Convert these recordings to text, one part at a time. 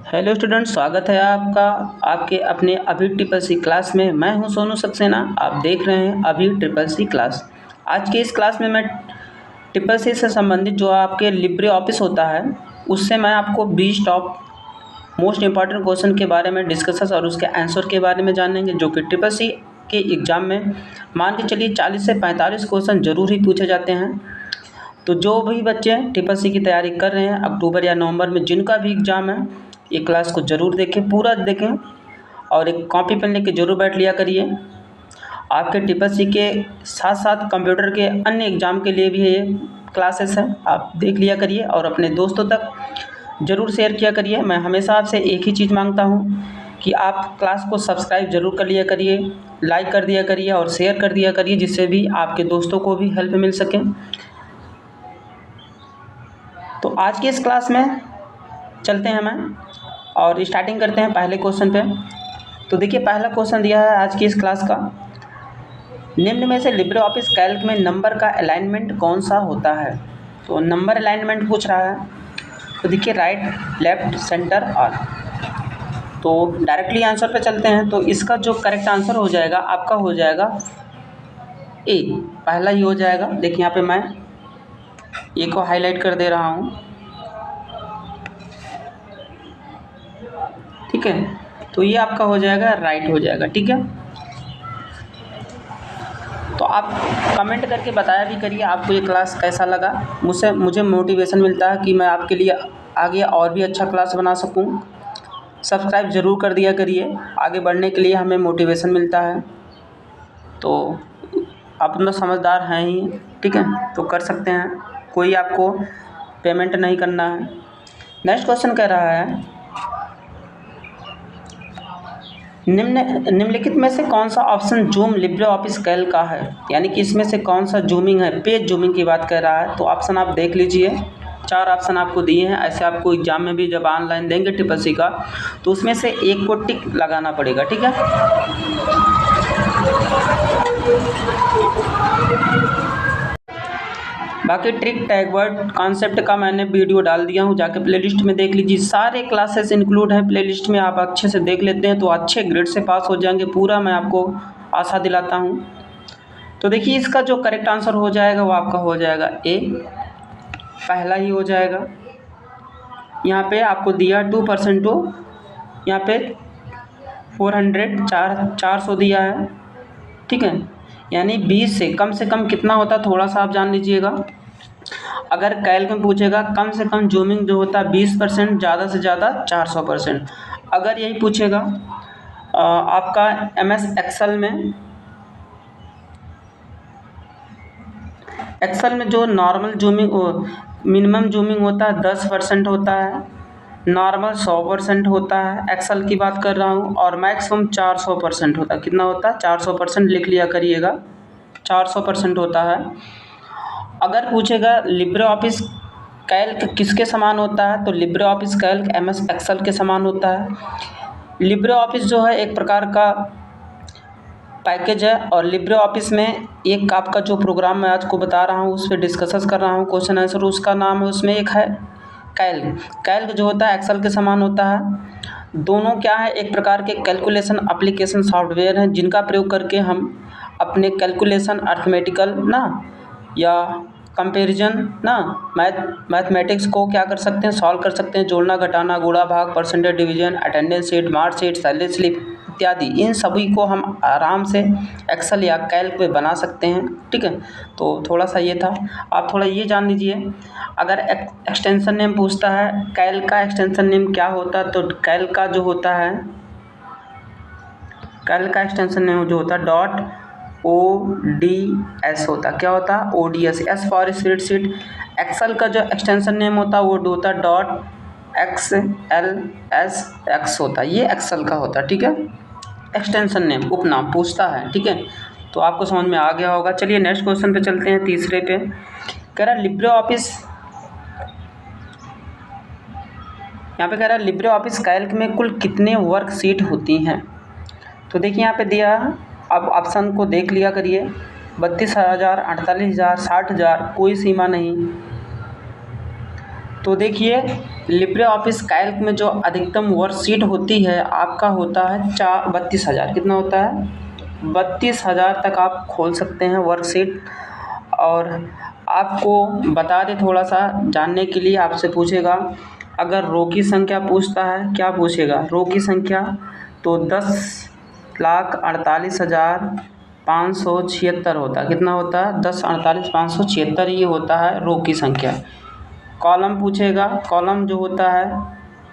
Hello student, स्वागत है आपका आपके अपने अभी ट्रिपल सी क्लास में। मैं हूं सोनू सक्सेना। आप देख रहे हैं अभी ट्रिपल सी क्लास। आज की इस क्लास में मैं ट्रिपल सी से संबंधित जो आपके लिब्रे ऑफिस होता है उससे मैं आपको 20 टॉप मोस्ट इंपॉर्टेंट क्वेश्चन के बारे में डिस्कस और उसके आंसर के बारे में जानेंगे, जो कि ट्रिपल सी के एग्ज़ाम में मान के चलिए 40 से 45 क्वेश्चन ज़रूर ही पूछे जाते हैं। तो जो भी बच्चे ट्रिपल सी की तैयारी कर रहे हैं अक्टूबर या नवंबर में जिनका भी एग्ज़ाम है, ये क्लास को ज़रूर देखें, पूरा देखें और एक कॉपी पेन लेके ज़रूर बैठ लिया करिए। आपके ट्रिपल सी के साथ साथ कंप्यूटर के अन्य एग्ज़ाम के लिए भी ये क्लासेस हैं, आप देख लिया करिए और अपने दोस्तों तक ज़रूर शेयर किया करिए। मैं हमेशा आपसे एक ही चीज़ मांगता हूँ कि आप क्लास को सब्सक्राइब ज़रूर कर लिया करिए, लाइक कर दिया करिए और शेयर कर दिया करिए, जिससे भी आपके दोस्तों को भी हेल्प मिल सके। तो आज की इस क्लास में चलते हैं मैं और स्टार्टिंग करते हैं पहले क्वेश्चन पे। तो देखिए, पहला क्वेश्चन दिया है आज की इस क्लास का, निम्न में से लिब्रे ऑफिस कैल्क में नंबर का अलाइनमेंट कौन सा होता है। तो नंबर अलाइनमेंट पूछ रहा है। तो देखिए, राइट, लेफ्ट, सेंटर, ऑल। तो डायरेक्टली आंसर पे चलते हैं। तो इसका जो करेक्ट आंसर हो जाएगा आपका हो जाएगा ए, पहला ही हो जाएगा। देखिए यहाँ पे मैं ए को हाईलाइट कर दे रहा हूँ, ठीक है। तो ये आपका हो जाएगा राइट हो जाएगा, ठीक है। तो आप कमेंट करके बताया भी करिए आपको ये क्लास कैसा लगा। मुझे मोटिवेशन मिलता है कि मैं आपके लिए आगे और भी अच्छा क्लास बना सकूं। सब्सक्राइब ज़रूर कर दिया करिए, आगे बढ़ने के लिए हमें मोटिवेशन मिलता है। तो आप अपना समझदार हैं ही, ठीक है, तो कर सकते हैं, कोई आपको पेमेंट नहीं करना है। नेक्स्ट क्वेश्चन कह रहा है, निम्नलिखित में से कौन सा option zoom Libre Office Calc का है, यानी कि इसमें से कौन सा जूमिंग है, पेज जूमिंग की बात कर रहा है। तो ऑप्शन आप देख लीजिए, 4 ऑप्शन आपको दिए हैं। ऐसे आपको एग्जाम में भी जब ऑनलाइन देंगे ट्रिपल सी का, तो उसमें से एक को टिक लगाना पड़ेगा, ठीक है। बाकी ट्रिक टैग वर्ड कॉन्सेप्ट का मैंने वीडियो डाल दिया हूँ, जाके प्लेलिस्ट में देख लीजिए। सारे क्लासेस इंक्लूड हैं प्लेलिस्ट में, आप अच्छे से देख लेते हैं तो अच्छे ग्रेड से पास हो जाएंगे, पूरा मैं आपको आशा दिलाता हूँ। तो देखिए, इसका जो करेक्ट आंसर हो जाएगा वो आपका हो जाएगा ए, पहला ही हो जाएगा। यहाँ पे आपको दिया 2% हो, यहाँ पे 400 दिया है, ठीक है। यानी 20 से कम कितना होता है थोड़ा सा आप जान लीजिएगा। अगर कैल्क में पूछेगा कम से कम जूमिंग जो होता है 20%, ज़्यादा से ज़्यादा 400%। अगर यही पूछेगा आपका MS एक्सेल में जो नॉर्मल जूमिंग मिनिमम जूमिंग होता है 10% होता है, नॉर्मल 100% होता है, एक्सेल की बात कर रहा हूँ, और मैक्सिमम 400% होता है। कितना होता है? 400% लिख लिया करिएगा, 400% होता है। अगर पूछेगा लिब्रे ऑफिस कैल्क किसके समान होता है, तो Libre Office Calc MS Excel के समान होता है। लिब्रे ऑफिस जो है एक प्रकार का पैकेज है, और लिब्रे ऑफिस में एक आपका जो प्रोग्राम मैं आज को बता रहा हूँ उस पर डिस्कस कर रहा हूँ क्वेश्चन आंसर, उसका नाम है, उसमें एक है कैल्क। कैल्क जो होता है एक्सेल के समान होता है। दोनों क्या है, एक प्रकार के कैलकुलेशन एप्लीकेशन सॉफ्टवेयर हैं जिनका प्रयोग करके हम अपने कैलकुलेशन अर्थमेटिकल ना या कंपैरिजन ना मैथमेटिक्स को क्या कर सकते हैं, सॉल्व कर सकते हैं। जोड़ना, घटाना, गुणा, भाग, percentage division, attendance sheet, marksheet, salary slip इत्यादि, इन सभी को हम आराम से एक्सेल या कैल्क पे बना सकते हैं, ठीक है। तो थोड़ा सा ये था, आप थोड़ा ये जान लीजिए। अगर एक्सटेंशन नेम पूछता है कैल्क का एक्सटेंशन नेम क्या होता है, तो कैल्क का जो होता है, कैल्क का एक्सटेंशन नेम जो होता है ODS होता है। क्या होता है? ODS, S for spreadsheet. Excel का जो एक्सटेंशन नेम होता है वो होता है .XLSX होता है, ये एक्सेल का होता है, ठीक है। एक्सटेंशन नेम उपनाम पूछता है, ठीक है। तो आपको समझ में आ गया होगा। चलिए नेक्स्ट क्वेश्चन पे चलते हैं, तीसरे पे। कह रहा लिब्रे ऑफिस, यहाँ पे कह रहा है लिब्रे ऑफिस कैल्क में कुल कितने वर्कशीट होती हैं। तो देखिए यहाँ पे दिया, अब ऑप्शन को देख लिया करिए, 32,000, 48,000, 60,000, कोई सीमा नहीं। तो देखिए लिब्रे ऑफिस कैल्क में जो अधिकतम वर्कशीट होती है आपका होता है 32,000। कितना होता है? 32,000 तक आप खोल सकते हैं वर्कशीट। और आपको बता दें थोड़ा सा जानने के लिए, आपसे पूछेगा अगर रो की संख्या पूछता है, क्या पूछेगा रो की संख्या, तो 10,48,576 होता है। कितना होता है? 10,48,576 ये होता है रो की संख्या। कॉलम पूछेगा, कॉलम जो होता है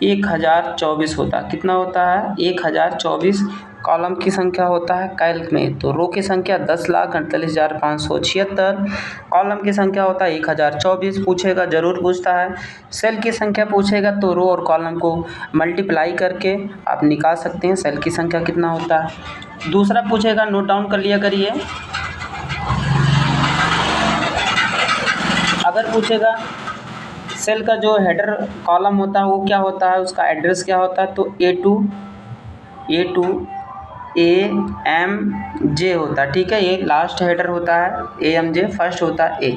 1024 होता है। कितना होता है? 1024 कॉलम की संख्या होता है कैल्क में। तो रो की संख्या 10,48,576, कॉलम की संख्या होता है 1024। पूछेगा, ज़रूर पूछता है। सेल की संख्या पूछेगा तो रो और कॉलम को मल्टीप्लाई करके आप निकाल सकते हैं सेल की संख्या कितना होता है। दूसरा पूछेगा, नोट डाउन कर लिया करिए। अगर पूछेगा सेल का जो हेडर कॉलम होता है वो क्या होता है, उसका एड्रेस क्या होता है, तो A2 AMJ होता है। ठीक है, ये लास्ट हेडर होता है, AMJ फर्स्ट होता है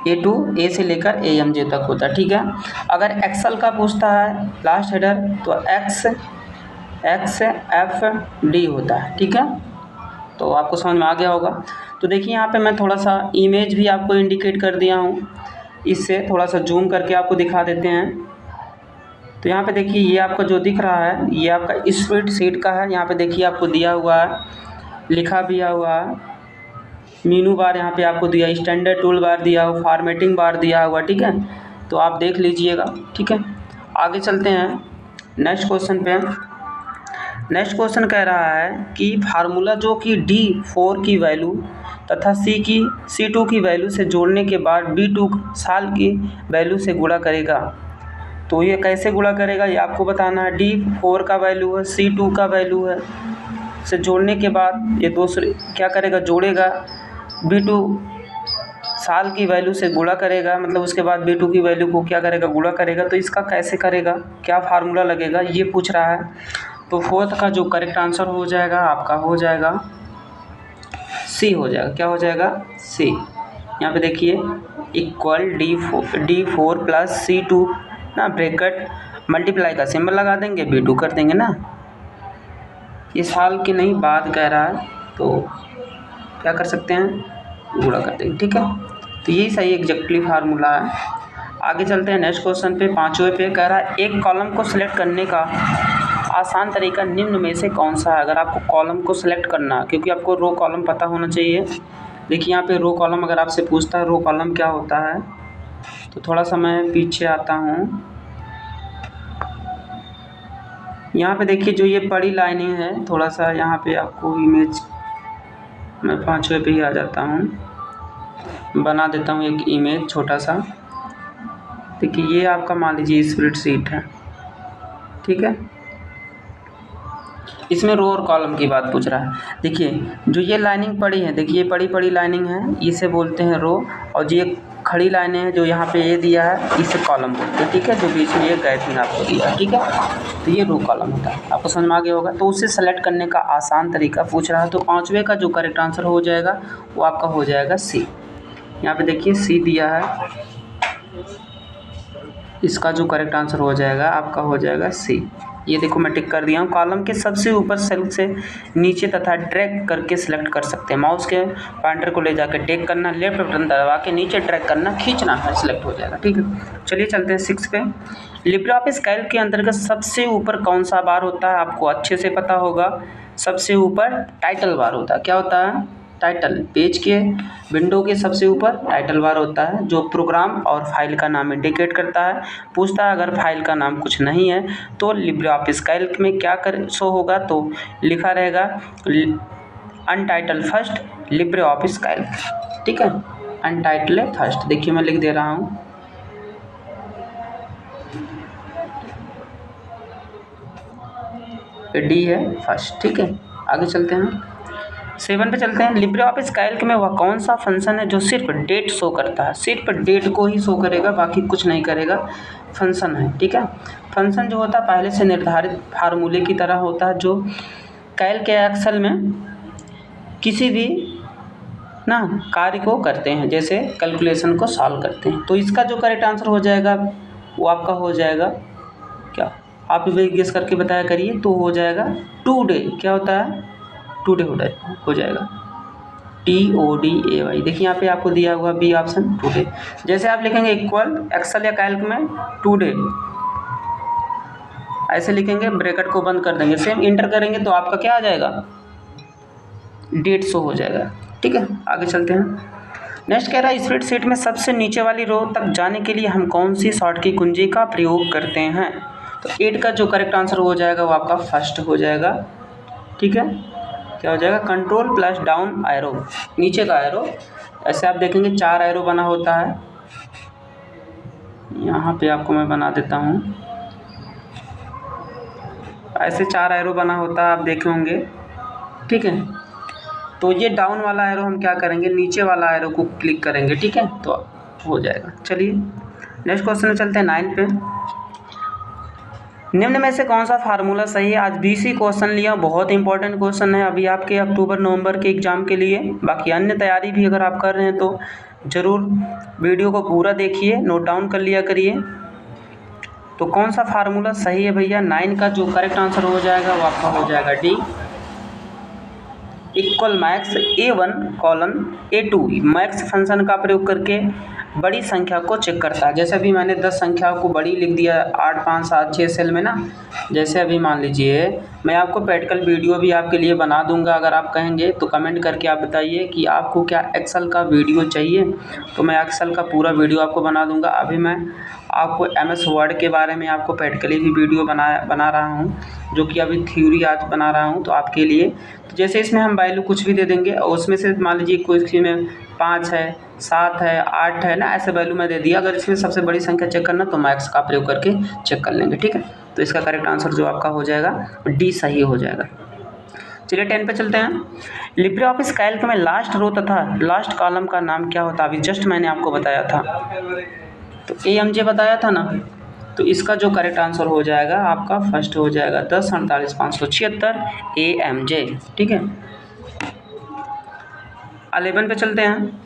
A2 A से लेकर AMJ तक होता है। ठीक है, अगर एक्सेल का पूछता है लास्ट हेडर तो XFD होता है। ठीक है, तो आपको समझ में आ गया होगा। तो देखिए यहाँ पे मैं थोड़ा सा इमेज भी आपको इंडिकेट कर दिया हूँ, इससे थोड़ा सा जूम करके आपको दिखा देते हैं। तो यहाँ पे देखिए ये आपका जो दिख रहा है ये आपका स्प्रेडशीट का है। यहाँ पे देखिए आपको दिया हुआ है, लिखा भी हुआ है, मीनू बार यहाँ पे आपको दिया, स्टैंडर्ड टूल बार दिया हुआ, फॉर्मेटिंग बार दिया हुआ। ठीक है, तो आप देख लीजिएगा। ठीक है, आगे चलते हैं नेक्स्ट क्वेश्चन पे। नेक्स्ट क्वेश्चन कह रहा है कि फार्मूला जो कि D4 की वैल्यू तथा C2 की वैल्यू से जोड़ने के बाद B2 साल की वैल्यू से गुणा करेगा। तो ये कैसे गुणा करेगा ये आपको बताना है। D4 का वैल्यू है, C2 का वैल्यू है, से जोड़ने के बाद ये दूसरे क्या करेगा, जोड़ेगा, B2 साल की वैल्यू से गुणा करेगा, मतलब उसके बाद B2 की वैल्यू को क्या करेगा, गुणा करेगा। तो इसका कैसे करेगा, क्या फार्मूला लगेगा, ये पूछ रहा है। तो फोर्थ का जो करेक्ट आंसर हो जाएगा आपका हो जाएगा C हो जाएगा। क्या हो जाएगा? C। यहाँ पे देखिए इक्वल D4 प्लस C2 ना, ब्रैकेट मल्टीप्लाई का सिंबल लगा देंगे, B2 कर देंगे ना। ये साल की नहीं बात कह रहा है, तो क्या कर सकते हैं, गुणा कर देंगे। ठीक है, तो यही सही एग्जैक्टली फार्मूला है। आगे चलते हैं नेक्स्ट क्वेश्चन पे, 5वें पे कह रहा है एक कॉलम को सिलेक्ट करने का आसान तरीका निम्न में से कौन सा है। अगर आपको कॉलम को सिलेक्ट करना, क्योंकि आपको रो कॉलम पता होना चाहिए। देखिए यहाँ पे रो कॉलम अगर आपसे पूछता है रो कॉलम क्या होता है, तो थोड़ा सा मैं पीछे आता हूँ। यहाँ पे देखिए जो ये बड़ी लाइनिंग है, थोड़ा सा यहाँ पे आपको इमेज, मैं 5वें पे ही आ जाता हूँ, बना देता हूँ एक इमेज छोटा सा। देखिए ये आपका मान लीजिए स्प्रेडशीट है। ठीक है, इसमें रो और कॉलम की बात पूछ रहा है। देखिए जो ये लाइनिंग पड़ी है, देखिए ये पड़ी लाइनिंग है, इसे बोलते हैं रो, और जो ये खड़ी लाइनें हैं जो यहाँ पे ये दिया है इसे कॉलम बोलते हैं। ठीक है, जो बीच में ये गैपिंग आपको दिया है। ठीक है, तो ये रो कॉलम होता है, आपको समझ में आ गया होगा। तो उसे सेलेक्ट करने का आसान तरीका पूछ रहा है। तो 5वें का जो करेक्ट आंसर हो जाएगा वो आपका हो जाएगा C। यहाँ पे देखिए C दिया है, इसका जो करेक्ट आंसर हो जाएगा आपका हो जाएगा C। ये देखो मैं टिक कर दिया हूँ। कॉलम के सबसे ऊपर सेल से नीचे तथा ड्रैग करके सिलेक्ट कर सकते हैं। माउस के पॉइंटर को ले जाकर टेक करना, लेफ्ट बटन दबा के नीचे ड्रैग करना, खींचना है, सिलेक्ट हो जाएगा। ठीक है, चलिए चलते हैं 6 पे। लिब्रे ऑफिस कैल्क के अंतर्गत सबसे ऊपर कौन सा बार होता है, आपको अच्छे से पता होगा। सबसे ऊपर टाइटल बार होता है। क्या होता है? टाइटल। पेज के विंडो के सबसे ऊपर टाइटल बार होता है, जो प्रोग्राम और फाइल का नाम इंडिकेट करता है। पूछता है अगर फाइल का नाम कुछ नहीं है तो लिब्रे ऑफिस कैल्क में क्या शो होगा, तो लिखा रहेगा अनटाइटल फर्स्ट लिब्रे ऑफिस कैल्क। ठीक है, अनटाइटल फर्स्ट। देखिए मैं लिख दे रहा हूँ, D है फर्स्ट। ठीक है, आगे चलते हैं 7 पे चलते हैं। लिब्रे ऑफिस कैल्क में वह कौन सा फंक्शन है जो सिर्फ डेट शो करता है, सिर्फ डेट को ही शो करेगा, बाकी कुछ नहीं करेगा, फंक्शन है। ठीक है, फंक्शन जो होता है पहले से निर्धारित फार्मूले की तरह होता है, जो कैल्क या एक्सेल में किसी भी ना कार्य को करते हैं, जैसे कैलकुलेशन को सॉल्व करते हैं। तो इसका जो करेक्ट आंसर हो जाएगा वो आपका हो जाएगा क्या, आप भी गेस करके बताया करिए। तो हो जाएगा टुडे, क्या होता है, टुडे हो जाएगा TODAY। देखिए यहाँ पे आपको दिया हुआ बी ऑप्शन टुडे। जैसे आप लिखेंगे इक्वल एक्सेल या कैल्क में टुडे ऐसे लिखेंगे, ब्रैकेट को बंद कर देंगे, सेम इंटर करेंगे तो आपका क्या आ जाएगा, डेट शो हो जाएगा। ठीक है, आगे चलते हैं। नेक्स्ट कह रहा है स्प्रेडशीट में सबसे नीचे वाली रो तक जाने के लिए हम कौन सी शॉर्ट की कुंजी का प्रयोग करते हैं। तो 8 का जो करेक्ट आंसर हो जाएगा वो आपका फर्स्ट हो जाएगा। ठीक है, क्या हो जाएगा, कंट्रोल प्लस डाउन एरो, नीचे का एरो। ऐसे आप देखेंगे 4 एरो बना होता है, यहाँ पे आपको मैं बना देता हूँ। ऐसे 4 एरो बना होता है, आप देखे होंगे। ठीक है, तो ये डाउन वाला एरो हम क्या करेंगे, नीचे वाला एरो को क्लिक करेंगे। ठीक है, तो हो जाएगा। चलिए नेक्स्ट क्वेश्चन में चलते हैं 9 पे। निम्न में से कौन सा फार्मूला सही है। आज BC क्वेश्चन लिया, बहुत इंपॉर्टेंट क्वेश्चन है अभी आपके अक्टूबर नवंबर के एग्ज़ाम के लिए। बाकी अन्य तैयारी भी अगर आप कर रहे हैं तो ज़रूर वीडियो को पूरा देखिए, नोट डाउन कर लिया करिए। तो कौन सा फार्मूला सही है भैया, 9 का जो करेक्ट आंसर हो जाएगा वो आपका हो जाएगा D, equal max A1 colon A2। Max function का प्रयोग करके बड़ी संख्या को चेक करता है। जैसे अभी मैंने 10 संख्याओं को बड़ी लिख दिया 8 5 7 6 सेल में ना। जैसे अभी मान लीजिए मैं आपको प्रैक्टिकल वीडियो भी आपके लिए बना दूंगा, अगर आप कहेंगे तो कमेंट करके आप बताइए कि आपको क्या एक्सेल का वीडियो चाहिए, तो मैं एक्सेल का पूरा वीडियो आपको बना दूंगा। अभी मैं आपको MS वर्ड के बारे में आपको प्रैक्टिकली भी वीडियो बना रहा हूँ, जो कि अभी थ्योरी आज बना रहा हूँ तो आपके लिए। तो जैसे इसमें हम वैल्यू कुछ भी दे देंगे और उसमें से मान लीजिए कोई में 5 है 7 है 8 है ना, ऐसे वैल्यू में दे दिया। अगर इसमें सबसे बड़ी संख्या चेक करना तो मैक्स का प्रयोग करके चेक कर लेंगे। ठीक है, तो इसका करेक्ट आंसर जो आपका हो जाएगा D सही हो जाएगा। चलिए 10 पे चलते हैं। लिब्रे ऑफिस कैल्क में लास्ट रो तथा लास्ट कॉलम का नाम क्या होता है। अभी जस्ट मैंने आपको बताया था, तो AMJ बताया था ना, तो इसका जो करेक्ट आंसर हो जाएगा आपका फर्स्ट हो जाएगा 10 48 576 AMJ। ठीक है, 11 पे चलते हैं।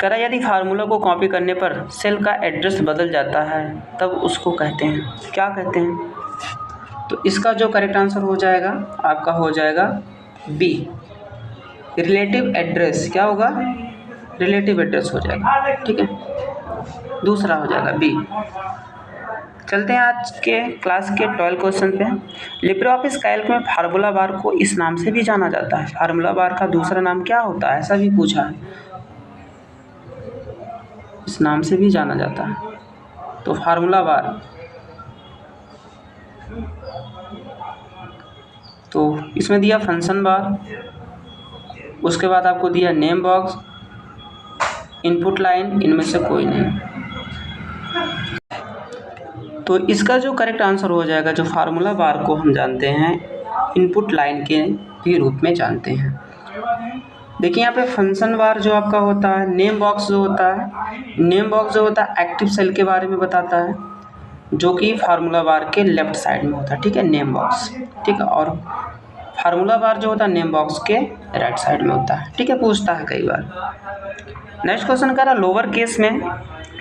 कह रहा यदि फार्मूला को कॉपी करने पर सेल का एड्रेस बदल जाता है तब उसको कहते हैं, क्या कहते हैं। तो इसका जो करेक्ट आंसर हो जाएगा आपका हो जाएगा B, रिलेटिव एड्रेस। क्या होगा, रिलेटिव एड्रेस हो जाएगा। ठीक है, दूसरा हो जाएगा B। चलते हैं आज के क्लास के 12 क्वेश्चन पे। लिब्रे ऑफिस कैल्क में फार्मूला बार को इस नाम से भी जाना जाता है। फार्मूला बार का दूसरा नाम क्या होता है, ऐसा भी पूछा है। इस नाम से भी जाना जाता है। तो फार्मूला बार, तो इसमें दिया फंक्शन बार, उसके बाद आपको दिया नेम बॉक्स, इनपुट लाइन, इनमें से कोई नहीं। तो इसका जो करेक्ट आंसर हो जाएगा, जो फार्मूला बार को हम जानते हैं इनपुट लाइन के भी रूप में जानते हैं। देखिए यहाँ पे फंक्शन बार जो आपका होता है, नेम बॉक्स जो होता है, नेम बॉक्स जो होता है एक्टिव सेल के बारे में बताता है, जो कि फार्मूला बार के लेफ्ट साइड में होता है। ठीक है, नेम बॉक्स। ठीक है, और फार्मूला बार जो होता है नेम बॉक्स के राइट साइड में होता है। ठीक है, पूछता है कई बार। नेक्स्ट क्वेश्चन कह रहा लोअर केस में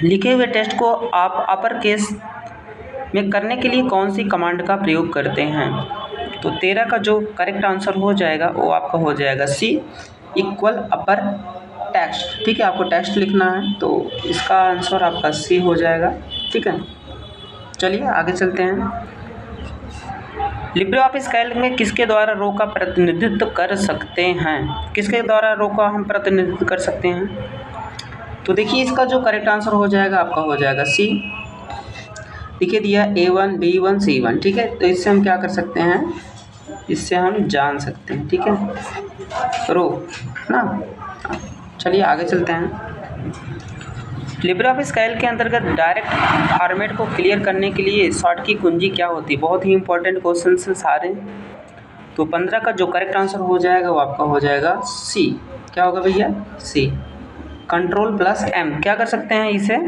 लिखे हुए टेक्स्ट को आप अपर केस में करने के लिए कौन सी कमांड का प्रयोग करते हैं। तो 13 का जो करेक्ट आंसर हो जाएगा वो आपका हो जाएगा C, इक्वल अपर टेक्स्ट। ठीक है, आपको टेक्स्ट लिखना है तो इसका आंसर आपका C हो जाएगा। ठीक है, चलिए आगे चलते हैं। लिब्रे ऑफिस कैल्क में किसके द्वारा रो का प्रतिनिधित्व कर सकते हैं, किसके द्वारा रो का हम प्रतिनिधित्व कर सकते हैं। तो देखिए इसका जो करेक्ट आंसर हो जाएगा आपका हो जाएगा C। देखिए दिया A1 B1 C1। ठीक है, तो इससे हम क्या कर सकते हैं, इससे हम जान सकते हैं। ठीक है, रो ना। चलिए आगे चलते हैं। लिब्रे ऑफिस कैल्क के अंतर्गत डायरेक्ट फॉर्मेट को क्लियर करने के लिए शॉर्ट की कुंजी क्या होती है। बहुत ही इंपॉर्टेंट क्वेश्चन हैं सारे। तो 15 का जो करेक्ट आंसर हो जाएगा वो आपका हो जाएगा C। क्या होगा भैया, C, कंट्रोल प्लस M। क्या कर सकते हैं, इसे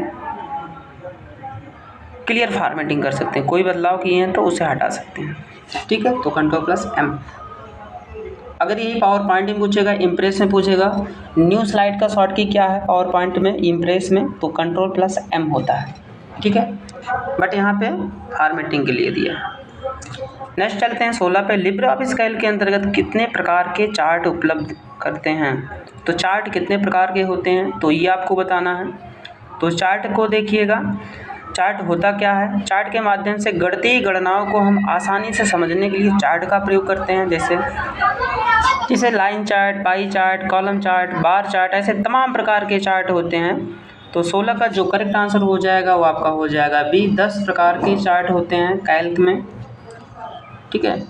क्लियर फॉर्मेटिंग कर सकते हैं, कोई बदलाव किए हैं तो उसे हटा सकते हैं। ठीक है, तो कंट्रोल प्लस M। अगर यही पावर पॉइंट में पूछेगा, इम्प्रेस में पूछेगा, न्यू स्लाइड का शॉर्ट की क्या है पावर पॉइंट में, इम्प्रेस में, तो Ctrl+M होता है, ठीक है। बट यहाँ पे फॉर्मेटिंग के लिए दिया है। नेक्स्ट चलते हैं 16 पे। लिब्रे ऑफिस कैल्क के अंतर्गत कितने प्रकार के चार्ट उपलब्ध करते हैं। तो चार्ट कितने प्रकार के होते हैं तो ये आपको बताना है। तो चार्ट को देखिएगा, चार्ट होता क्या है। चार्ट के माध्यम से गणितीय गणनाओं को हम आसानी से समझने के लिए चार्ट का प्रयोग करते हैं, जैसे line chart, pie chart, column chart, bar chart, ऐसे तमाम प्रकार के चार्ट होते हैं। तो 16 का जो करेक्ट आंसर हो जाएगा वो आपका हो जाएगा बी। 10 प्रकार के चार्ट होते हैं कैल्क में, ठीक है।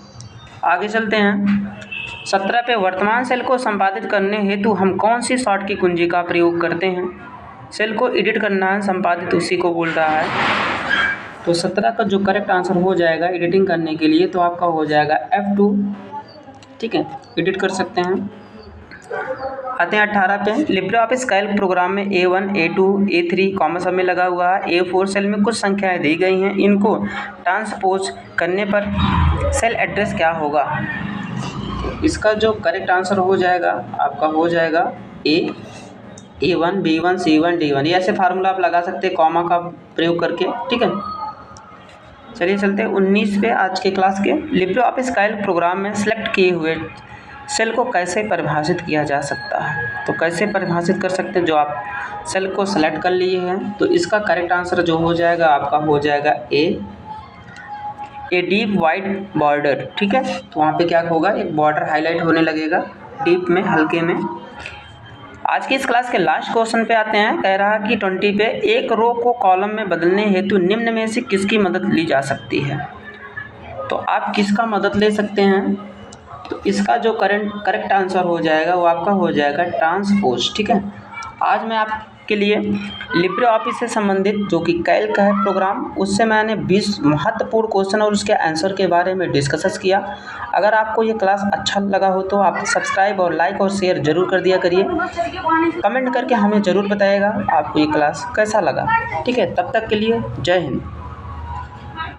आगे चलते हैं 17 पे। वर्तमान सेल को संपादित करने हेतु हम कौन सी शॉर्ट की कुंजी का प्रयोग करते हैं। सेल को एडिट करना है, संपादित उसी को बोल रहा है। तो 17 का जो करेक्ट आंसर हो जाएगा एडिटिंग करने के लिए तो आपका हो जाएगा F2, ठीक है, एडिट कर सकते हैं। आते हैं 18 पे। लिब्रे ऑफिस कैल्क प्रोग्राम में A1, A2, A3 कॉमा सब में लगा हुआ है। A4 सेल में कुछ संख्याएं दी गई हैं, इनको ट्रांसपोज करने पर सेल एड्रेस क्या होगा। इसका जो करेक्ट आंसर हो जाएगा आपका हो जाएगा A1, B1, C1, D1। ये ऐसे फार्मूला आप लगा सकते हैं कॉमा का प्रयोग करके, ठीक है। चलिए चलते हैं 19 पे आज के क्लास के। लिब्रे ऑफिस कैल्क प्रोग्राम में सेलेक्ट किए हुए सेल को कैसे परिभाषित किया जा सकता है। तो कैसे परिभाषित कर सकते हैं, जो आप सेल को सेलेक्ट कर लिए हैं तो इसका करेक्ट आंसर जो हो जाएगा आपका हो जाएगा ए डीप वाइट बॉर्डर, ठीक है। तो वहाँ पे क्या होगा, एक बॉर्डर हाईलाइट होने लगेगा डीप में, हल्के में। आज की इस क्लास के लास्ट क्वेश्चन पे आते हैं। कह रहा है कि 20 पे एक रो को कॉलम में बदलने हेतु निम्न में से किसकी मदद ली जा सकती है। तो आप किसका मदद ले सकते हैं, तो इसका जो करेक्ट आंसर हो जाएगा वो आपका हो जाएगा ट्रांसपोज, ठीक है। आज मैं आपके लिए लिब्रे ऑफिस से संबंधित जो कि कैल्क है प्रोग्राम, उससे मैंने 20 महत्वपूर्ण क्वेश्चन और उसके आंसर के बारे में डिस्कस किया। अगर आपको ये क्लास अच्छा लगा हो तो आप सब्सक्राइब और लाइक और शेयर ज़रूर कर दिया करिए। कमेंट करके हमें ज़रूर बताइएगा आपको ये क्लास कैसा लगा, ठीक है। तब तक के लिए जय हिंद।